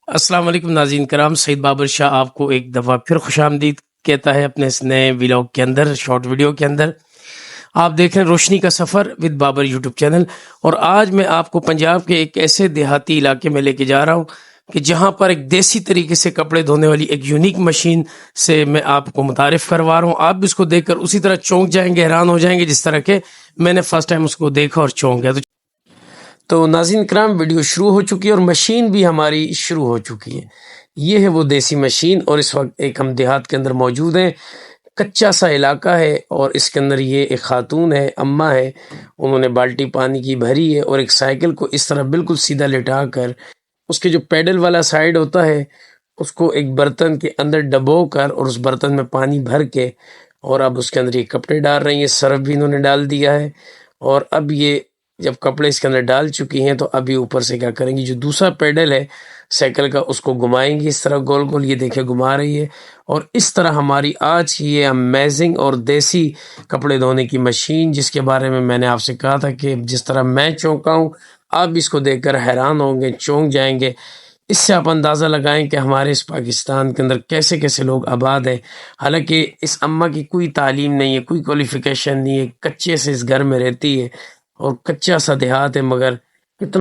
السلام علیکم ناظرین کرام، سعید بابر شاہ آپ کو ایک دفعہ پھر خوش آمدید کہتا ہے اپنے اس نئے ولاگ کے اندر، شارٹ ویڈیو کے اندر۔ آپ دیکھ رہے ہیں روشنی کا سفر ود بابر یوٹیوب چینل، اور آج میں آپ کو پنجاب کے ایک ایسے دیہاتی علاقے میں لے کے جا رہا ہوں کہ جہاں پر ایک دیسی طریقے سے کپڑے دھونے والی ایک یونیک مشین سے میں آپ کو متعارف کروا رہا ہوں۔ آپ بھی اس کو دیکھ کر اسی طرح چونک جائیں گے، حیران ہو جائیں گے جس طرح کہ میں نے فرسٹ ٹائم اس کو دیکھا اور چونک گیا۔ تو ناظرین کرام، ویڈیو شروع ہو چکی ہے اور مشین بھی ہماری شروع ہو چکی ہے۔ یہ ہے وہ دیسی مشین، اور اس وقت ایک ہم دیہات کے اندر موجود ہیں۔ کچا سا علاقہ ہے اور اس کے اندر یہ ایک خاتون ہے، اماں ہے، انہوں نے بالٹی پانی کی بھری ہے اور ایک سائیکل کو اس طرح بالکل سیدھا لٹا کر اس کے جو پیڈل والا سائیڈ ہوتا ہے اس کو ایک برتن کے اندر ڈبو کر اور اس برتن میں پانی بھر کے اور اب اس کے اندر یہ کپڑے ڈال رہی ہیں۔ سرف بھی انہوں نے ڈال دیا ہے، اور اب یہ جب کپڑے اس کے اندر ڈال چکی ہیں تو ابھی اوپر سے کیا کریں گی، جو دوسرا پیڈل ہے سائیکل کا اس کو گھمائیں گی اس طرح گول گول۔ یہ دیکھیں گھما رہی ہے، اور اس طرح ہماری آج کی یہ امیزنگ اور دیسی کپڑے دھونے کی مشین، جس کے بارے میں نے آپ سے کہا تھا کہ جس طرح میں چونکا ہوں آپ بھی اس کو دیکھ کر حیران ہوں گے، چونک جائیں گے۔ اس سے آپ اندازہ لگائیں کہ ہمارے اس پاکستان کے اندر کیسے کیسے لوگ آباد ہیں۔ حالانکہ اس اماں کی کوئی تعلیم نہیں ہے، کوئی کوالیفیکیشن نہیں ہے، کچے سے اس گھر میں رہتی ہے اور کچا سا دیہات ہے، مگر کتنا